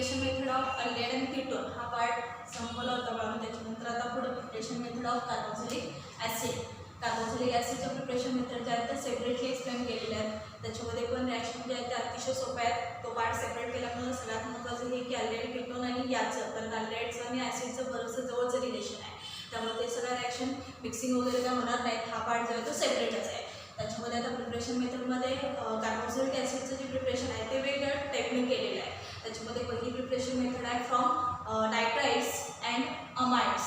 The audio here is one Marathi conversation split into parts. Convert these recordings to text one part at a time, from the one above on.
प्रिपरेशन मेथड ऑफ अल्डेहाइड आणि कीटोन हा पार्ट संपला होता बघा. त्याच्यानंतर आता पुढे preparation method of carboxylic acid. Carboxylic ॲसिडचं प्रिपरेशन मेथड जे आहे ते सेपरेटली एक्सप्लेन केलेले आहेत. त्याच्यामध्ये पण रिॲक्शन जे आहे ते अतिशय सोपे आहेत. तो पार्ट सेपरेट केल्यामुळे सगळ्यात महत्त्वाचं हे की अल्डेहाइड कीटोन आणि याचं कारण अल्डेहाइडचं आणि ॲसिडचं बरंचसं जवळचं रिलेशन आहे. त्यामुळे ते सगळ्या रिॲक्शन मिक्सिंग वगैरे काय होणार नाहीत. हा पार्ट जो आहे तो सेपरेटच आहे. त्याच्यामध्ये आता प्रिपरेशन मेथडमध्ये कार्बोक्सिलिक ॲसिडचं जे प्रिपरेशन आहे ते वेगळ्या टाईपने केलेलं आहे. त्याच्यामध्ये पहिली प्रिपरेशन मेथड आहे फ्रॉम नायट्राइड्स अँड अमाइड्स.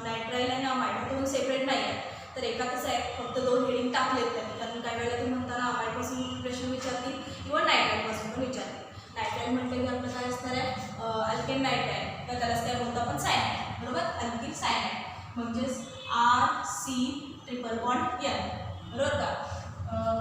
नायट्राइल आणि अमाइड हे दोन सेपरेट नाही आहेत. तर एकातच आहे, फक्त दोन हेडिंग टाकलेत त्यांनी. कारण काही वेळेला ते म्हणताना अमाइडपासून प्रिपरेशन विचारतील किंवा नायट्राइडपासून पण विचारतील. नायट्राइड म्हटलं की आपलं काय असणार आहे अल्केन नायट्राइड, तर त्यालाच काय बोलतो आपण सायनाइड. बरोबर, अल्किल सायनाइड म्हणजेच R-C-ट्रिपल-बॉन्ड-N. बरोबर का.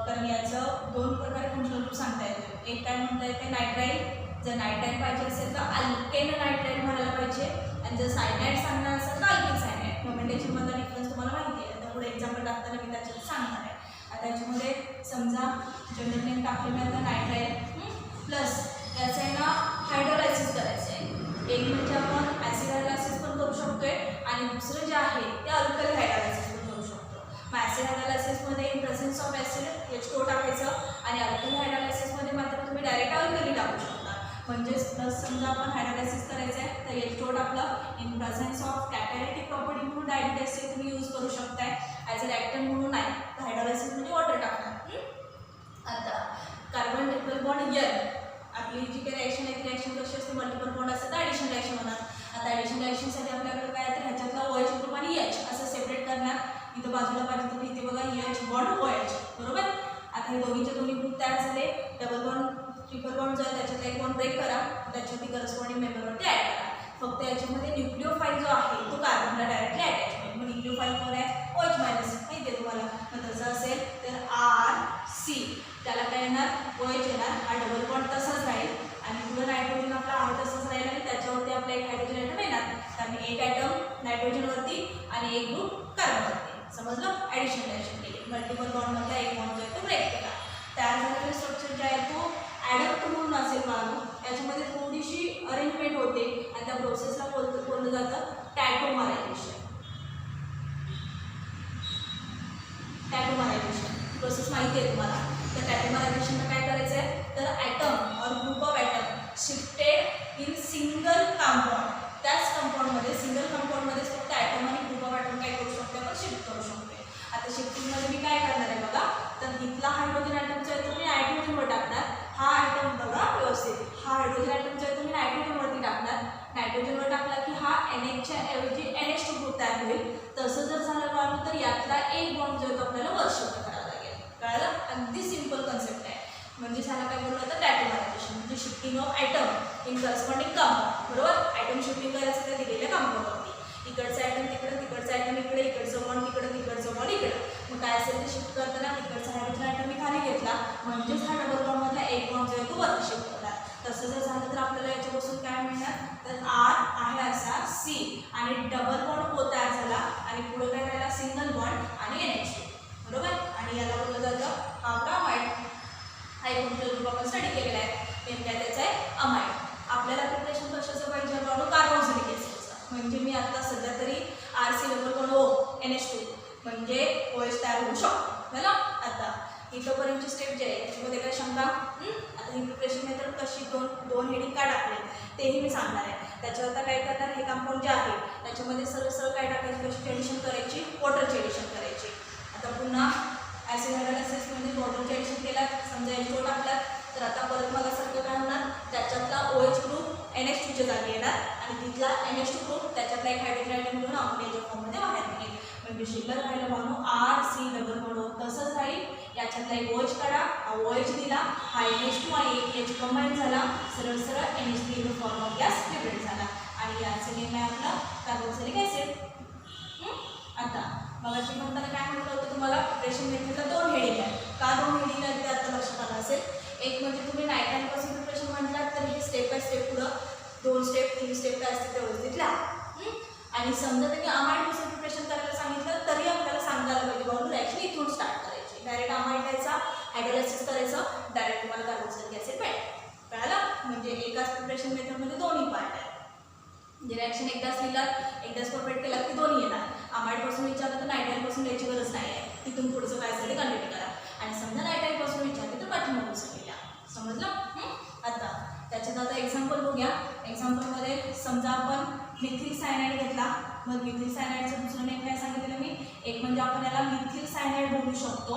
कारण याचं दोन प्रकारे फंक्शनल ग्रुप सांगता येतो. एक काय म्हणता येते नायट्राइल. जर नायट्राइल पाहिजे असेल तर अल्केन नायट्राइल म्हणायला पाहिजे आणि जर सायनाइड सांगणार असेल तर अल्किल सायनाइड. नोमेंटेशनमधला डिफरन्स तुम्हाला माहिती आहे. आता पुढे एक्झाम्पल टाकताना मी त्याच्यात सांगणार आहे. आता याच्यामध्ये समजा जनरल नेम टाकले मी आता नायट्राइल प्लस त्याचं आहे ना हायड्रोलायसिस करायचं आहे. एक म्हणजे आपण ॲसिड हायड्रोलायसिस पण करू शकतोय आणि दुसरं जे आहे ते अल्कली हायड्रोलायसिस पण करू शकतो. मग ॲसिड हायड्रोलायसिसमध्ये in presence of acid H2O टाकायचं आणि अल्कली हायड्रोलायसिसमध्ये मात्र तुम्ही डायरेक्ट अल्कली टाकू शकता. म्हणजेच प्लस समजा आपण हायड्रोलायसिस करायचं आहे तर H2O टाकलं इन प्रेझेन्स ऑफ कॅटॅलिटिक प्रॉपर्टी म्हणून डायरेक्ट ॲसिड तुम्ही यूज करू शकताय. ॲज अ रिॲक्टंट म्हणून नाही, तर हायड्रोलायसिसमध्ये वॉटर टाकणार. आता कार्बन ट्रिपल बॉन्ड N आपली जी काही रिॲक्शन आहे ती रिॲक्शन कशी असते मल्टिपल बॉन्ड असते तर ॲडिशन रिॲक्शन होणार. आता ॲडिशन रिॲक्शनसाठी आपल्याकडे काय तर ह्याच्यातला OH ग्रुप आणि H असं सेपरेट करणार. इथं बाजूला पाहिजे तर इथे बघा H बॉन्ड OH. बरोबर. आता हे दोन्हीचे दोन्ही ग्रुप तयार झाले. डबल बॉन्ड ट्रिपल बॉन्ड जर त्याच्यातला एक बॉन्ड ब्रेक करा, त्याच्यावरती करस्पॉन्डिंग मेंबरवरती ॲड करा. फक्त याच्यामध्ये न्यूक्लिओफाईल जो आहे तो कार्बनला डायरेक्टली अटॅचमेंट. मग न्यूक्लिओफाईल कोण आहे OH मायनस माहिती आहे तुम्हाला. मग तसं असेल तर R-C त्याला काय येणार OH येणार. हा डबल बॉन्ड तसाच राहील आणि पुढे नायट्रोजन आपला आहे तसंच राहील आणि त्याच्यावरती आपला एक हायड्रोजन ॲटम येणार. त्यामुळे एक ॲटम नायट्रोजनवरती आणि एक ग्रुप कार्बनवरती. समजलं. ॲडिशन रिॲक्शन केली. मल्टिपल बॉन्डमधला एक बॉन्ड जो आहे तो ब्रेक केला. तयार झालेलं स्ट्रक्चर जे आहे तो ॲडप्ट म्हणून असेल मागून. याच्यामध्ये थोडीशी अरेंजमेंट होते आणि त्या प्रोसेसला बोललं जातं टॅटोमरायझेशन. टॅटोमरायझेशन प्रोसेस माहिती आहे तुम्हाला. तर टॅटोमरायझेशनला काय करायचं आहे तर atom or group of atom shifted in single compound. त्याच कंपाऊंडमध्ये सिंगल कंपाऊंडमध्ये फक्त ॲटम आणि ग्रुप ऑफ ॲटम काय करू शकतो आपण शिफ्ट करू शकतो. आता शिफ्टिंगमध्ये मी काय करणार आहे बघा. तर इथला हायड्रोजन ॲटमचा आहे तो मी नायट्रोजनवर टाकणार. हा ॲटम बघा व्यवस्थित. हा हायड्रोजन ॲटमचा आहे तो मी नायट्रोजनवरती टाकणार. नायट्रोजनवर टाकला की हा NHच्या ऐवजी NH2 ग्रुप तयार होईल. तसं जर झालं वाढलं तर यातला एक बॉन्ड जो आहे तो आपल्याला वर शिफ्ट करावा लागेल. कळलं. अगदी सिम्पल कन्सेप्ट आहे. म्हणजे ह्याला काय बोललं जातं टॅटोमरायझेशन. म्हणजे shifting of atom in corresponding compound. बरोबर. ॲटम शिफ्टिंग करायचं त्या दिलेल्या कंपाऊंडवरती. इकडचं ॲटम तिकडं, तिकडचं ॲटम इकडे, इकडचं बॉन्ड तिकडं, तिकडचं बॉन्ड इकडं. मग काय असेल ते शिफ्ट करताना तिकडचा हायड्रोजन ॲटम मी खाली घेतला म्हणजेच हा डबल बॉन्डमधला एक बॉन्ड जो आहे तो वरती शिफ्ट होणार. तसं जर झालं तर आपल्याला याच्यापासून काय मिळणार तर R आहे असा C आणि डबल बॉन्ड O तयार झाला आणि पुढे काय राहिला सिंगल बॉन्ड आणि NH2. बरोबर. आणि याला बोललं जातं हा आपला अमाइड. हा एक ग्रुप आपण स्टडी केलेला आहे. नेमक्या त्याचा आहे अमाइड. आपल्याला प्रिपरेशन कशाचं पाहिजे बाबा कार्बोक्सिलिक ॲसिडचं. म्हणजे मी आता सध्या तरी RC-O NH2 म्हणजे OH तयार होऊ शकतो. बरं. आता इथंपर्यंतची स्टेप जे आहे त्याच्यामध्ये काय शंका. आता ही प्रिपरेशन मेथड कशी दोन हेडिंग काय टाकले तेही मी सांगणार आहे. त्याच्यावर आता काय करणार हे कंपाऊंड जे आहे त्याच्यामध्ये सरळ काय टाकायची कशी ॲडिशन करायची वॉटरची ॲडिशन करायची. आता पुन्हा ॲसिड हायड्रोलायसिस म्हणजे वॉटरची ॲडिशन केला. समजा H2O टाकला तर आता परत मगासारखं काय होणार त्याच्यातला OH ग्रुप NH2च्या जागी येणार आणि तिथला NH2 ग्रुप त्याच्यातला एक हायड्रोजन ॲटम घेऊन अमोनियाच्या फॉर्ममध्ये बाहेर निघेल. म्हणजे शिल्लक राहिलं म्हणून R-C डबल बॉन्ड तसंच राहील. याच्यातला एक OH काढा. हा OH दिला. हा NH2 आणि एक H कंबाईन झाला. सरळ सरळ NH3 in form of gas prepare झाला आणि याचं नेम आहे आपला कार्बोक्सिलिक ॲसिड. आता मगाशी म्हणताना काय म्हटलं होतं तुम्हाला प्रिपरेशन मेथडला दोन हेडिंग आहे. का दोन हेडिंग आहेत ते आता लक्षात आलं असेल. एक म्हणजे तुम्ही नायट्राइलपासून प्रिपरेशन म्हटलात तर हे स्टेप बाय स्टेप पुढं 2 स्टेप 3 स्टेप काय असते व्यवस्थित लिहा. आणि समजा त्यांनी अमाइडपासून प्रिपरेशन करायला सांगितलं तरी आपल्याला सांगायला पाहिजे बाबा रिॲक्शन इथून स्टार्ट करायची. डायरेक्ट अमाइड घ्यायचा हायड्रोलायसिस करायचं डायरेक्ट तुम्हाला कार्बोक्सिलिक ॲसिड भेटेल. कळालं. म्हणजे एकाच प्रिपरेशन मेथडमध्ये दोन्ही पार्ट आहेत. म्हणजे रिॲक्शन एकदाच लिहिलात एकदाच परफेक्ट केलात की दोन्ही येणार. आमाईडपासून विचारलं तर नायट्राईलपासून लिहायची गरज नाही आहे. तिथून पुढचं काय असेल ते कंटिन्यू करा. आणि समजा नायट्राईलपासून विचारले तर पाठीमागून सगळं लिहा. समजलं? आता त्याच्यात आता एक्झाम्पल बघूया. एक्झाम्पलमध्ये समजा आपण मिथिल सायनाइड घेतला. मग मिथिल सायनाइडचं दुसरं नेम काय सांगितलेलं मी? एक म्हणजे आपण याला मिथिल सायनाइड बोलू शकतो.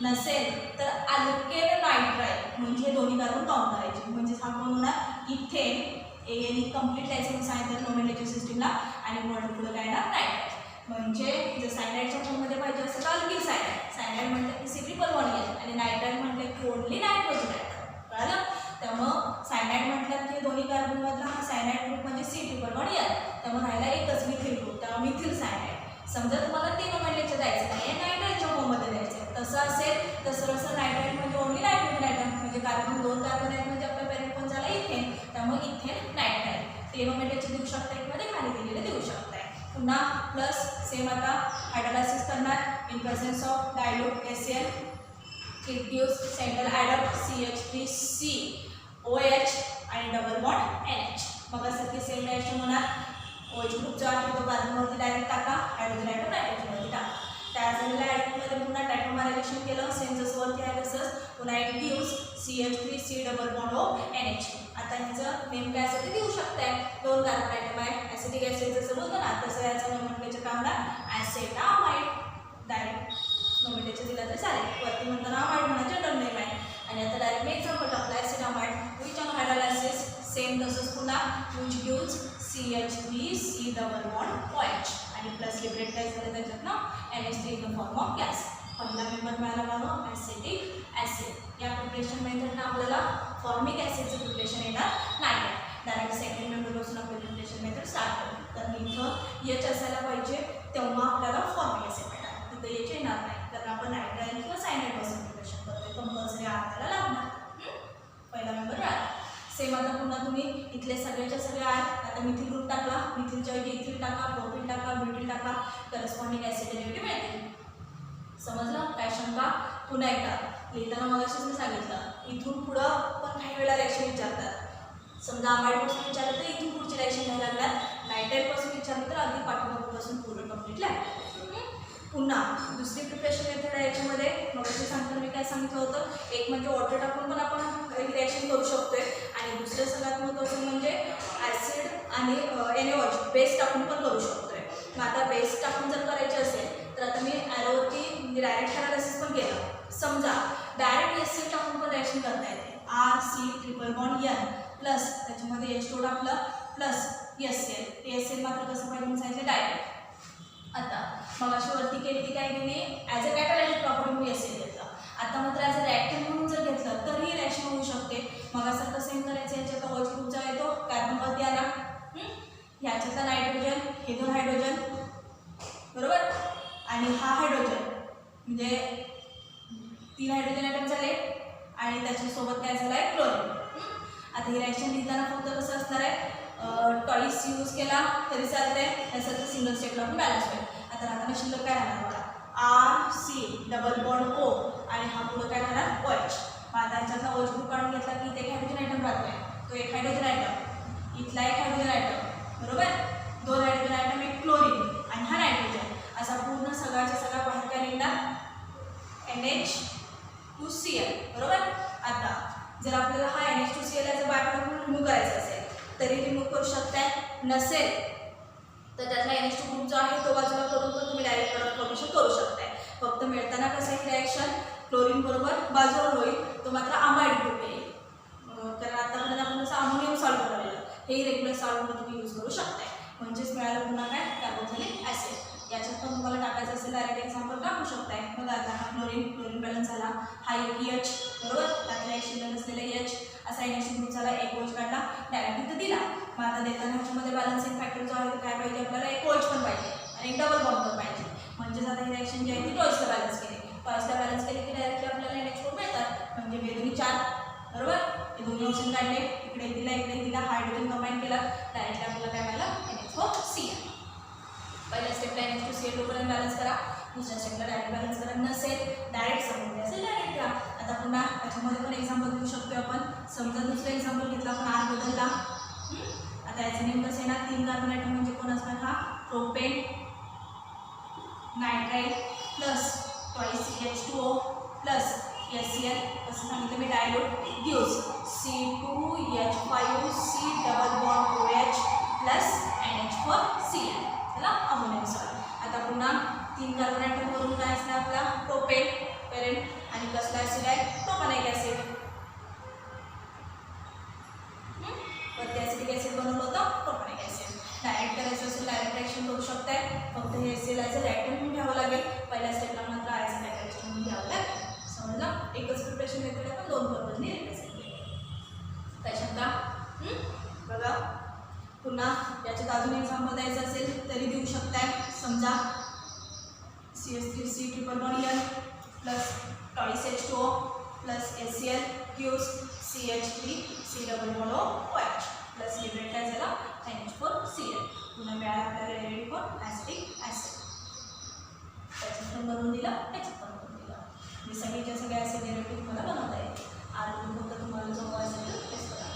नसेल तर अल्केल नायट्राइल म्हणजे दोन्ही कार्बन काउंट करायचे. म्हणजे हा कोण होणार? इथेन. एने कंप्लीट लायचं म्हणून सांगितलं नोमेनक्लेचर सिस्टीमला. आणि मॉडेल पुढं काय येणार? नायट्राइल. म्हणजे जर सायनाइडच्या फॉर्ममध्ये पाहिजे असेल तर अल्किल सायनाइड. सायनाइड म्हटलं की C+1 आणि नायट्राइल म्हटलं की ओनली नायट्रोजन ॲटम. कळलं? त्यामुळं सायनाइड म्हटलं की दोन्ही कार्बनमधला हा सायनाइड ग्रुप म्हणजे C+1 त्यामुळे राहिला एकच मिथिल ग्रुप. त्यामुळे मिथिल सायनाइड. समजा तुम्हाला ते नोमेनक्लेचर द्यायचं नाही आहे, नायट्राइलच्या फॉर्ममध्ये द्यायचं आहे. तसं असेल तर सरळ नायट्राइल म्हणजे ओनली नायट्रोजन ॲटम. म्हणजे कार्बन 2 कार्बन आहेत म्हणजे आपला पॅरेंट पण झाला इथेन. त्यामुळे इथेन नायट्राइल. ते नोमेनक्लेचर देऊ शकता एकमध्ये खाली दिलेले देऊ शकताय. पुन्हा प्लस सेम आता हायड्रोलायसिस करणार in presence of dilute HCl. It gives central Adam CH3COH आणि डबल बॉन्ड NH. मग असं की सेम रिॲक्शन होणार. OH ग्रुप जो आहे तो कार्बनवरती डायरेक्ट टाका. हायड्रोजन ॲटम नायट्रोजनवरती टाका. तयार झालेल्या ॲटममध्ये पुन्हा टॅटोमरायझेशन केलं. सेम जसं वरती आहे तसंच पुन्हा it gives CH3C double bond NH. आता ह्याचं नेम काय असेल ते देऊ शकताय. 2 कार्बन ॲटम आहे. ॲसिटिक ॲसिड जसं बोलतो ना तसं याचं नोमेनक्लेचर काय होणार? ॲसेटामाइड. डायरेक्ट नोमेनक्लेचर दिला तर चालेल. वरती म्हणताना अमाइड म्हणा जनरल नेम आहे. आणि आता डायरेक्ट मी एक्झाम्पल टाकलं ॲसेटामाइड विच ऑन हायड्रोलायसिस. सेम तसंच पुन्हा which gives CH3C double bond OH. आणि प्लस लिबरेट काय झालं त्याच्यात ना NH3 in the form of gas. पहिला मेंबर मिळाला मला ॲसिटिक ॲसिड. या प्रिपरेशन मेथडनं आपल्याला फॉर्मिक ॲसिडचं प्रिपरेशन येणार नाही आहे. डायरेक्ट सेकंड मेंबरपासून आपलं प्रिपरेशन मेथड स्टार्ट करू. तर इथं H असायला पाहिजे तेव्हा आपल्याला फॉर्मिक ॲसिड मिळणार. तिथं H येणार नाही कारण आपण नायट्राइल किंवा सायनाइडपासून प्रिपरेशन करतोय. कंपल्सरी आपल्याला लागणार. पहिला मेंबर मिळाला. सेम आता पुन्हा तुम्ही इथले सगळ्याच्या सगळे आहेत. आता मिथिल ग्रुप टाकला. मिथिलच्या ऐवजी इथिल टाका, प्रोपिल टाका, ब्युटिल टाका. करस्पॉन्डिंग ॲसिड डेरिव्हेटिव्ह मिळतील. समजलं? काय शंका? पुन्हा एकदा लिहिताना मगाशीच मी सांगितलं इथून पुढं पण काही वेळा रिॲक्शन विचारतात. समजा अमाइडपासून विचारलं तर इथून पुढची रिॲक्शन नाही लागणार. नायट्राइलपासून विचारलं तर अगदी पाठीमागूपासून पूर्ण कंप्लीट लागणार. पुन्हा दुसरी प्रिपरेशन मेथड आहे याच्यामध्ये. मगाशी सांगताना मी काय सांगितलं होतं? एक म्हणजे वॉटर टाकून पण आपण रिॲक्शन करू शकतोय. आणि दुसरं सगळ्यात महत्त्वाचं म्हणजे ॲसिड आणि NaOH बेस टाकून पण करू शकतोय. मग आता बेस टाकून जर करायचे असेल तर आता मी ॲरोवरती डायरेक्ट हायड्रोलायसिस पण केलं. समजा डायरेक्ट HCl टाकून पण रिॲक्शन करता येते. RC∣N प्लस त्याच्यामध्ये H2 टाकलं प्लस HCl. ते HCl मात्र कसं पाहिजे मी सांगितलं डायरेक्ट. आता मग अशी वरती केली ती काय केली ॲज अ कॅटालायटिक प्रॉपर्टी म्हणून HCl घेतलं. आता मात्र ॲज अ रिॲक्टंट म्हणून जर घेतलं तरीही रिॲक्शन होऊ शकते. मग असं सेम करायचं. याच्यात OH ग्रुपचा येतो कार्बनवरती आला. ह्याच्यातला नायट्रोजन हे 2 हायड्रोजन बरोबर. आणि हा हायड्रोजन म्हणजे 3 हायड्रोजन ॲटम झाले. आणि त्याच्यासोबत काय झालं आहे क्लोरीन. आता ही रिॲक्शन लिहिताना फक्त कसं असणार आहे? टॉईस यूज केला तरी चालतं आहे. त्यासाठी सिंगल स्टेपला पण बॅलन्स होईल. आता राहताना शिल्लक काय राहणार बघा RC डबल बॉन्ड O आणि हा पुढं काय राहणार OH. मग आता ह्याच्यातला OH ग्रुप काढून घेतला की इथे एक हायड्रोजन ॲटम राहतोय. तो एक हायड्रोजन ॲटम इथला एक हायड्रोजन ॲटम बरोबर. 2 हायड्रोजन ॲटम एक क्लोरीन आणि हा नायट्रोजन. असा पूर्ण सगळ्याच्या सगळा बाहेर काय निघणार NH2Cl बरोबर. आता जर आपल्याला हा NH2Cl याचा बाय प्रॉडक्ट म्हणून रिमूव्ह करायचा असेल तरी रिमूव्ह करू शकताय. नसेल तर त्यातला NH2 ग्रुप जो आहे तो बाजूला करून पण तुम्ही डायरेक्ट प्रॉडक्ट फॉर्मेशन करू शकताय. फक्त मिळताना कसं आहे रिॲक्शन क्लोरीन बरोबर बाजूवर होईल. तो मात्र अमाइड ग्रुप येईल. कारण आतापर्यंत आपण जसं अमोनियम सॉल्ट बनवलेलं हे रेग्युलर सॉल्ट म्हणून तुम्ही यूज करू शकताय. म्हणजेच मिळालं पुन्हा काय कार्बोक्सिलिक ॲसिड. याच्यात पण तुम्हाला टाकायचं असेल डायरेक्ट एक्झाम्पल टाकू शकताय. बघा आता हा क्लोरीन बॅलन्स झाला. हा एक H बरोबर. त्यातला एक शिल्लक असलेला H असा NH ग्रुप झाला. एक OH काढला डायरेक्ट इथं दिला. मग आता देताना ह्याच्यामध्ये बॅलन्सिंग फॅक्टर जो आहे तो काय पाहिजे आपल्याला एक OH पण पाहिजे आणि एक डबल बॉन्ड पण पाहिजे. म्हणजेच आता ही रिॲक्शन जी आहे ती टॉईसला बॅलन्स केली. टॉईसला बॅलन्स केली की डायरेक्टली आपल्याला NH4 मिळतात. म्हणजे बेदोनी 4 बरोबर. हे दोन्ही ऑप्शन काढले. इकडे दिला हायड्रोजन कंबाईन केला डायरेक्टली आपल्याला काय मिळालं NH4Cl. पहिल्या स्टेपला NH2Cl पर्यंत बॅलन्स करा. दुसऱ्या स्टेपला डायरेक्ट बॅलन्स करा. नसेल डायरेक्ट समजले असेल डायरेक्ट करा. आता पुन्हा त्याच्यामध्ये पण एक्झाम्पल देऊ शकतो आपण. समजा दुसरं एक्झाम्पल घेतलं आपण R नेम कसं येणार, 3 कार्बन ॲटम म्हणजे कोण असणार, हा propane nitrile plus twice CH2O plus HCl कसं सांगितलं मी, dilute gives C2H5C double bond OH plus NH4Cl. चला अमोनियम सॉल्ट. आता पुन्हा 3 कार्बन ॲटम वरून काय असणार आपला प्रोपेन पेरेंट आणि कसला ॲसिड आहे, प्रोपॅनिक ॲसिड. वरती ॲसिडिक ॲसिड बनवलं होतं प्रोपॅनिक ॲसिड. डायरेक्ट करायचं असेल डायरेक्ट रिएक्शन करू शकताय, फक्त हे एसिलायचं रिएक्टंट म्हणून घ्यावं लागेल. पहिल्या स्टेपला मात्र आयचं रिएक्शन म्हणून घ्यावं लागेल. समजलं, एकच प्रिपरेशन मेथड आपण 2 पर्पजनी रिप्रेझेंट केले. काय शंका? बघा पुन्हा याच्यात अजून एक्झाम्पल द्यायचं असेल तरी देऊ शकताय. समजा CH3C triple bond N plus twice H2O plus HCl gives CH3C double bond OH plus liberate काय झाला NH4Cl. पुन्हा मिळाला आपल्याला रेडी फॉर ॲसिडिक ॲसिड. त्याच्यात पण बनवून दिलं, त्याच्यात पण बनवून दिलं. मी सगळीच्या सगळ्या ॲसिड डेरिव्हेटिव्ह तुम्हाला बनवता येईल. आणि फक्त तुम्हाला जो असेल तर टेस्ट करा.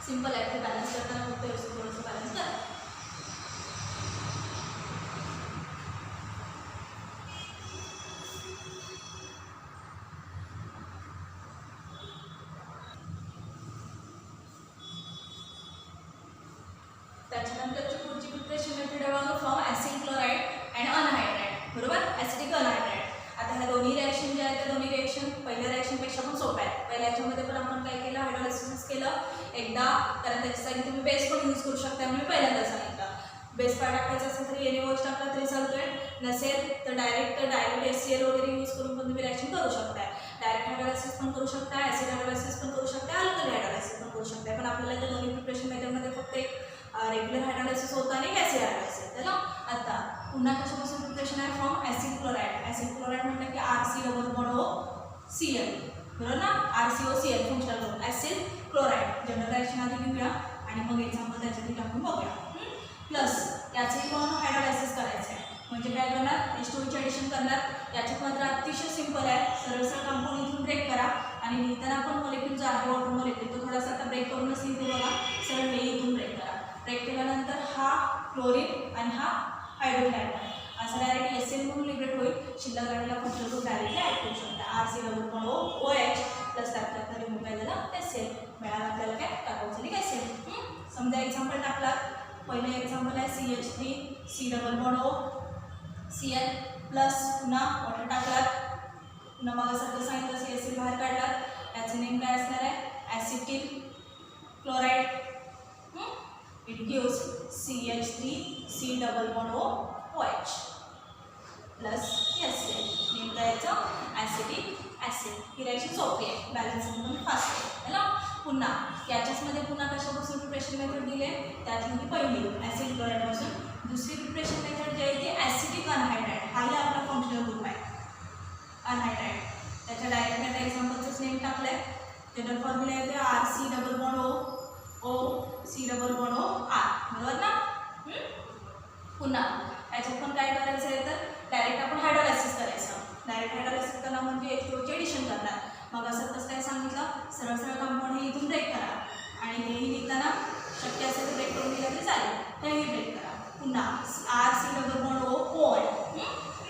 सिंपल आहे ते, बॅलन्स करताना फक्त थोडंसं बॅलन्स करा. त्याच्यानंतरची पुढची प्रिपरेशन मेथड आहे from acid chloride and anhydride. बरोबर, ॲसिडिक अनहायड्राइड. आता ह्या दोन्ही रिॲक्शन ज्या आहेत त्या दोन्ही रिॲक्शन पहिल्या रिॲक्शनपेक्षा पण सोप्या आहेत. पहिल्या याच्यामध्ये पण आपण काय केलं, हायड्रोलायसिस केलं एकदा, कारण त्याच्यासाठी तुम्ही बेस पण यूज करू शकता. म्हणून पहिल्यांदा सांगितलं बेस पार्ट टाकायचा असेल तर NaOH टाकला तरी चालतोय, नसेल तर डायरेक्ट डायल्यूट HCl वगैरे यूज करून पण तुम्ही रिॲक्शन करू शकताय. डायरेक्ट हायड्रोलायसिस पण करू शकता, ॲसिड हायड्रोलायसिस पण करू शकता, अल्कली हायड्रोलायसिस पण करू शकता. पण आपल्याला त्या दोन्ही प्रिपरेशन मेथडमध्ये फक्त एक रेग्युलर हायड्रोलायसिस होतं आणि ॲसिड हायड्रोलायसिस. तर आता पुन्हा कशापासून प्रिपरेशन आहे, from acid chloride. Acid chloride म्हटलं की RC डबल बॉन्ड OCl, बरोबर ना, RCOCl functional group acid chloride. General reaction आधी घेऊया आणि मग एक्झाम्पल त्याच्यासाठी टाकून बघूया. प्लस याचंही पण हायड्रोलायसिस करायचं आहे, म्हणजे काय करणार, H2चे ॲडिशन करणार. याच्यात मात्र अतिशय सिंपल आहे, सरळ सरळ कंपाऊंड इथून ब्रेक करा आणि लिहिताना पण मॉलिक्यूल जो आहे वॉटर मॉलिक्यूल तो थोडासा आता ब्रेक करूनच लिहितो बघा. सरळ हे इथून ब्रेक करा. ब्रेक केल्यानंतर हा क्लोरीन आणि हा हायड्रोजन ॲड करा. असं डायरेक्ट HCl म्हणून लिब्रेट होईल. शिल्लक राहिलेला फंक्शनल ग्रुप डायरेक्टली ॲड करू शकता. RC double bond OH plus त्यातल्या रिमूव्ह काय झाला HCl. मिळाला आपल्याला काय, कार्बोक्सिलिक ॲसिड. समजा एक्झाम्पल टाकला, पहिलं एक्झाम्पल आहे CH3C double bond OCl plus पुन्हा वॉटर टाकलात, पुन्हा मागासारखं सांगितलं CHCl बाहेर काढलात. याचं नेम काय असणार आहे, acetyl chloride. It gives CH3C double bond OH plus HCl. Name काय याचं, ॲसिटिक ॲसिड. ही रिॲक्शन सोपी आहे, बॅलन्सिंग पण फास्ट आहे ना. पुन्हा याच्याचमध्ये पुन्हा कशापासून प्रिपरेशन मेथड दिले, त्यातली ही पहिली ॲसिड क्लोराईडपासून. दुसरी प्रिपरेशन मेथड जी आहे ती ॲसिडिक अनहायड्राइड. हाही आपला फंक्शनल ग्रुप आहे अनहायड्राइड. त्याच्या डायरेक्ट आता एक्झाम्पलचंच नेम टाकलं आहे. जनरल फॉर्म्युला येते RC double bond OC double bond OR, बरोबर ना. पुन्हा याच्यात पण काय करायचं आहे तर डायरेक्ट आपण हायड्रोलायसिस करायचं. डायरेक्ट हायड्रोलायसिस करणार म्हणजे H2चे ॲडिशन करणार. मग असं कसं काय सांगितलं, सरळ सरळ कंपाऊंड हे इथून ब्रेक करा आणि हेही लिहिताना शक्य असेल तर ब्रेक करून दिलं तरी चालेल, हेही ब्रेक करा. पुन्हा RC डबल बॉन्ड OH.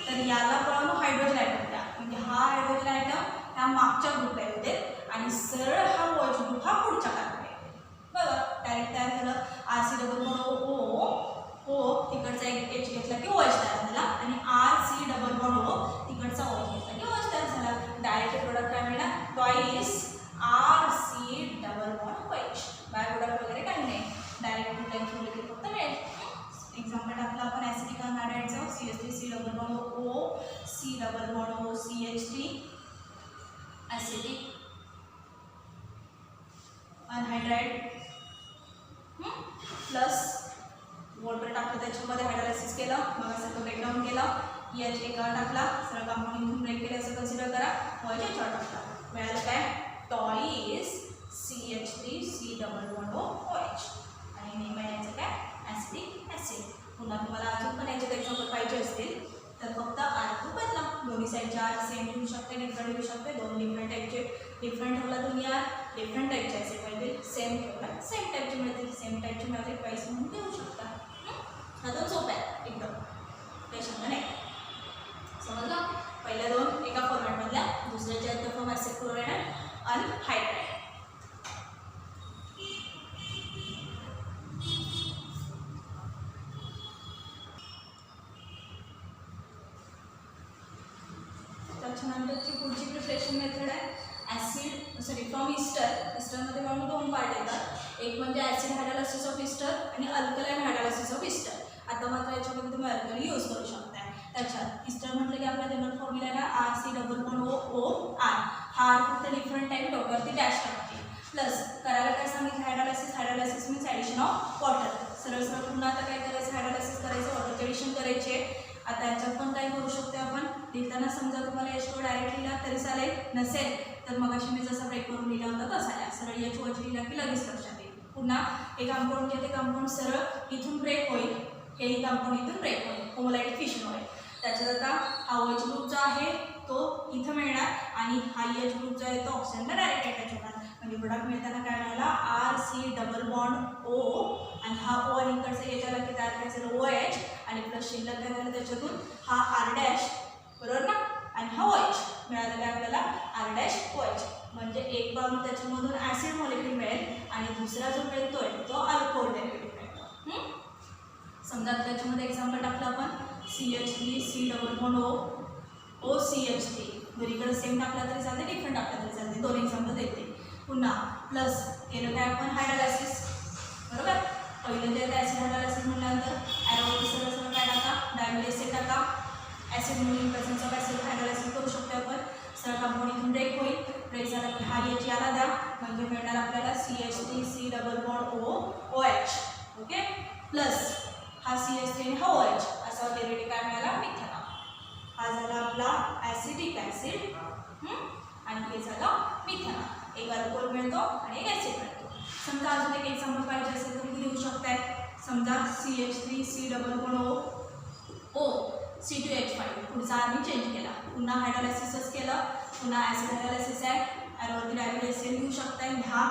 तर याला पण हायड्रोजन ॲटम द्या, म्हणजे हा हायड्रोजन ॲटम ह्या मागच्या ग्रुपला येते आणि सरळ हा OH ग्रुप हा पुढच्या कार्बनला येते. बघा डायरेक्ट तयार झालं. RC डबल बॉन्ड O तिकडचा एक H घेतला की OH तयार झाला आणि RC डबल बॉन्ड O तिकडचा OH घेतला की OH तयार झाला. डायरेक्ट प्रोडक्ट काय मिळणार, twice RC double bond OH. By product वगैरे काही नाही, डायरेक्ट मॉलिक्यूल फक्त मिळेल. एक्झाम्पल टाकलं आपण ॲसिडिक अनहायड्राइडचं CH3C double bond OC double bond OCH3 acidic anhydride plus water टाकलं, त्याच्यामध्ये हायड्रोलायसिस केलं, मग असं ब्रेकडाऊन केलं. H एका टाकला, सरळ कंपाऊंड इथून ब्रेक केलं असं कन्सिडर करा. OH याच्यावर टाकला, मिळालं काय, टॉईस CH3C डबल बॉन्ड OH आणि नेम आहे याचं काय, ॲसिडिक ॲसिड. पुन्हा तुम्हाला अजून पण याच्यात एक्झाम्पल पाहिजे असतील तर फक्त R2 बदला. दोन्ही साईडचे R सेम येऊ शकते, डिफरंट येऊ शकते. दोन डिफरंट टाईपचे डिफरंट ठेवला, दोन्ही R डिफरंट टाईपचे असे पाहिजे, सेम ठेवला सेम टाईप सेम टाईपची मॅजिक वाईस म्हणून देऊ शकता. हा दोन सोपा आहे एकदम, काही शंका नाही. समजलं? पहिल्या दोन एका फॉर्मॅटमधल्या, दुसऱ्याच्या आहेत फॉर्म ॲसेट क्लोराइड आणि हायड्राइड. त्याच्यानंतरची पुढची प्रिपरेशन मेथड आहे फ्रॉम इस्टरमध्ये म्हणून दोन पार्ट येतात. एक म्हणजे ॲसिड हायड्रोलायसिस ऑफ इस्टर आणि अल्कलाइन हायड्रोलायसिस ऑफ इस्टर. आता मात्र याच्यामध्ये तुम्ही अल्कली यूज करू शकता. त्याच्यात इस्टर म्हटलं की आपला जनरल फॉर्म्युला आहे ना RC≡OOR. हा फक्त डिफरंट टाईप डॉटवरती डॅश टाकते. प्लस करायला काय सांगितलं, hydrolysis means addition of water. सरळ सरळ पुन्हा आता काय करायचं, हायड्रोलायसिस करायचं, वॉटरचे ॲडिशन करायचे. आता याच्यात पण काय करू शकतो आपण, लिहिताना समजा तुम्हाला H2 डायरेक्ट लिहिला तरी चालेल, नसेल तर मग अशी मी जसा ब्रेक करून लिहिला होता तसा लिहा. सरळ H लिहिला की लगेच लक्षात येईल. पुन्हा हे कंपाऊंड जे ते कंपाऊंड सरळ इथून ब्रेक होईल, हेही कंपाऊंड इथून ब्रेक होईल, होमोलायटिक फिशन होईल. त्याच्यात आता हा OH ग्रुप जो आहे तो इथं मिळणार आणि हा H ग्रुप जो आहे तो ऑक्सिजनला डायरेक्ट अटॅच होणार. म्हणजे प्रोडक्ट मिळताना काय मिळाला, RC≡O आणि हा O आणि इकडचं याच्याला की तयार करायचं OH आणि प्लस शिल्लक काय झालं त्याच्यातून हा R' बरोबर ना, आणि हा OH मिळालेला आहे आपल्याला R'OH. म्हणजे एक बाजू त्याच्यामधून ॲसिड मॉलिक्यूल मिळेल आणि दुसरा जो मिळतोय तो अल्कोहोल डेरिव्हेटिव्ह मिळतो. समजा त्याच्यामध्ये एक्झाम्पल टाकलं आपण CH3C≡O OCH3. दोन्हीकडे सेम टाकला तरी चालते, डिफरंट टाकला तरी चालते. दोन एक्झाम्पल देते. पुन्हा प्लस केलं काय आपण हायड्रोलायसिस, बरोबर. पहिलं जे ॲसिड हायड्रोलायसिस म्हटल्यानंतर ॲरोवरती सरळ सरळ काय टाका, डायमिल एसिड टाका. ॲसिड म्हणून प्रेझेन्स ऑफ ॲसिड हायड्रोलायसिस करू शकतो आपण. सरळ कंपाऊंड इथून ब्रेक होईल, ब्रेक झाला की हा H याला द्या म्हणजे मिळणार आपल्याला CH3C≡O OH. ओके, प्लस हा CH3 आणि हा OH असा डेरिव्हेटिव्ह काय मिळाला, मिथेनॉल. हा झाला आपला ॲसिडिक ॲसिड आणि हे झालं मिथेनॉल. एक अल्कोहोल मिळतो आणि एक ॲसिड मिळतो. समजा अजून एक एक्झाम्पल पाहिजे असेल तर तुम्ही देऊ शकताय. समजा CH3C≡O C2H5. पुढचा आम्ही चेंज केला, पुन्हा हायड्रोलायसिसच केलं, पुन्हा ॲसिड हायड्रोलायसिस आहे, ॲरोवरती डायरेक्ट एसिड घेऊ शकताय. ह्या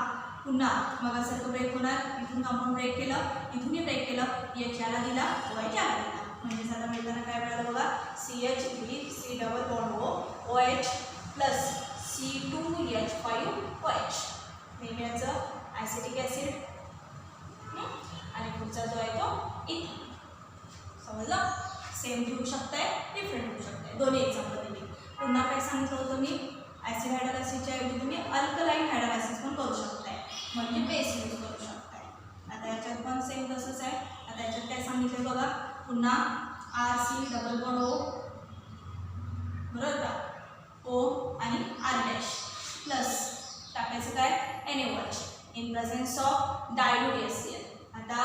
पुन्हा मग असं ब्रेक होणार, इथून कंपाऊंड ब्रेक केलं, इथूनही ब्रेक केलं, H याला दिला, OH याला दिला. म्हणजे आता मिळताना काय मिळालं बघा, CH3C≡O OH प्लस C2H5OH. नेहमी याचं ॲसिडिक ॲसिड आणि पुढचा जो आहे तो इथेनॉल. समजलं? सेम घेऊ शकताय, डिफरंट घेऊ शकताय. दोन्ही एक्झाम्पल दिली. पुन्हा काय सांगितलं होतं मी, ॲसिड हायड्रोलायसिसच्या ऐवजी तुम्ही अल्कलाइन हायड्रोलायसिस पण करू शकताय, म्हणजे बेस यूज करू शकताय. आता याच्यात पण सेम तसंच आहे. आता याच्यात काय सांगितलं बघा, पुन्हा RC≡O बरोबर का, O आणि R' प्लस टाकायचं काय NaOH in presence of dilute HCl. आता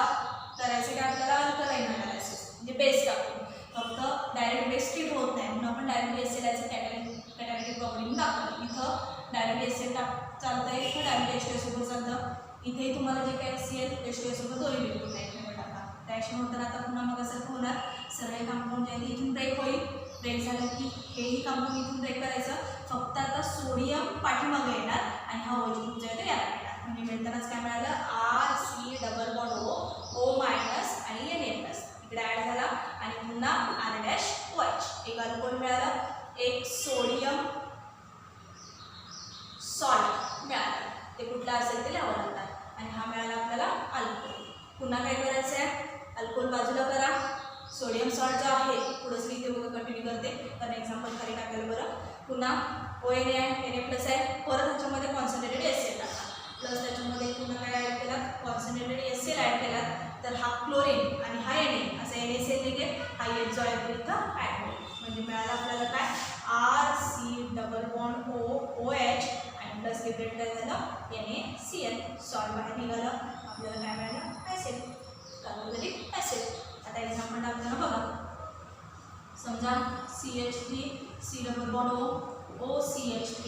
करायचं काय आपल्याला, अल्कलाइन हायड्रोलायसिस म्हणजे बेस टाकून. फक्त डायरेक्ट बेस ट्रीट होत नाही म्हणून आपण डायल्यूट HCl याचं कॅटॅलिटिक प्रॉपर्टी दाखवली. इथं डायल्यूट HCl चालतं, इथं डायल्यूट H2 सोबत चालतं. इथेही तुम्हाला जे काय HCl H2 सोबत दोन्ही लिक्विड टाईपमध्ये टाका. रिॲक्शन होताना आता पुन्हा मग असं होणार, सरळ कंपाऊंड जे आहे इथून ब्रेक होईल, ब्रेक झालं की हेही कंपाऊंड इथून ब्रेक करायचं. फक्त आता सोडियम पाठीमागे येणार आणि हा OH ग्रुप जो आहे तो याला येणार. म्हणजे मिळतानाच काय मिळालं, RC≡O O- आणि Na+. इकडे ॲड झाला आणि पुन्हा R'OH. एक अल्कोहोल मिळालं, एक सोडियम सॉल्ट मिळालं. ते कुठलं असेल ते लावा लागतात आणि हा मिळाला आपल्याला अल्कोहोल. पुन्हा काय करायचं आहे, अल्कोहोल बाजूला करा. सोडियम सॉल्ट जो आहे पुढंच लिहिते बघा, कंटिन्यू करते कारण एक्झाम्पल खाली टाकायला बरं. पुन्हा ONA आहे, Na+ आहे, परत त्याच्यामध्ये कॉन्सन्ट्रेटेड HCl टाका. प्लस त्याच्यामध्ये पुन्हा काय ॲड केला, कॉन्सन्ट्रेटेड HCl ॲड केला तर हा क्लोरीन आणि हा Na असं NaCl लिहिले, हा H जो आहे तो इथं ॲड होईल. म्हणजे मिळालं आपल्याला काय, RC≡O OH आणि प्लस डिफरेंट काय झालं, NaCl. सॉल्ट बाहेर निघालं, आपल्याला काय मिळालं, ॲसिड, कार्बोदरिक ॲसिड. आता एक्झाम्पल टाकताना बघा, समजा CH3C≡O OCH3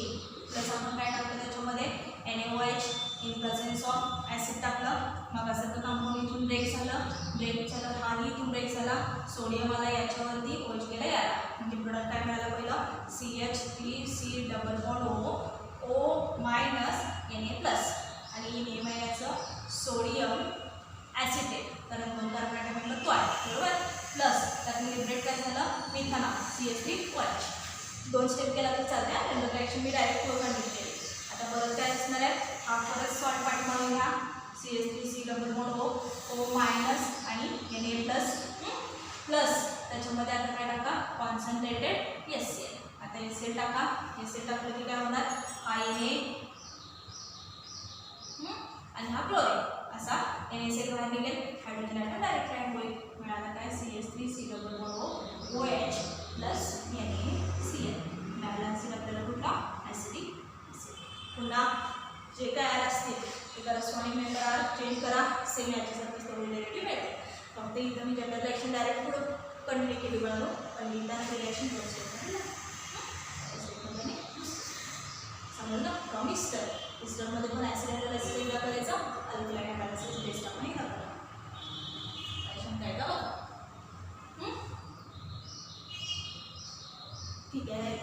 प्लस आपण काय टाकलं त्याच्यामध्ये NaOH in presence of acid टाकलं. मग असं तर कंपाऊंड इथून ब्रेक झालं, ब्रेक झालं हाही इथून ब्रेक झाला, सोडियम आला याच्यावरती, OH गेला याला. म्हणजे प्रोडक्ट काय मिळालं पहिलं, CH3C≡O O- Na+. आणि नेहमी याचं सोडियम ॲसिटेट, कारण 2 कार्बन ॲटम म्हटलं तो आहे बरोबर. प्लस त्यात लिबरेट काय झालं मिथानॉल CH3OH. 2 स्टेप केला तर चालते. नंतर रिॲक्शन मी डायरेक्ट कंटिन्यू केली. आता परत काय असणार आहे, हा परत सॉल्ट पाठीमागून घ्या. CH3 double bond O minus आणि Na प्लस प्लस त्याच्यामध्ये आता काय टाका कॉन्सन्ट्रेटेड HCl. आता HCl टाका. HCl टाकलं की काय होणार Na आणि हा क्लोरीन असा NaCl बाहेर निघेल. हायड्रोजन ॲटम डायरेक्ट ॲड होईल. मिळाला काय CH3 double bond OH plus NaCl. मिळाला असेल आपल्याला कुठला ॲसिडिक ॲसिड. पुन्हा जे काय आर असतील ते करस्पॉन्डिंग मेंबर आर चेंज करा. सेम याच्यासारखंच तेवढी रिलेटिव्ह मिळते. फक्त इथं मी जनरल रिॲक्शन डायरेक्ट पुढं कंटिन्यू केली बनवलो, पण लिहिताना ते रिॲक्शन समजलं. फ्रॉम इस्टर इस्टरमध्ये पण ॲसिड हायड्रोजन ॲसिड वेगळा करायचा, अल्कलाईन हायड्रोजन बेस्ट आपण वेगळा करायचा. काय का बघा. ठीक आहे.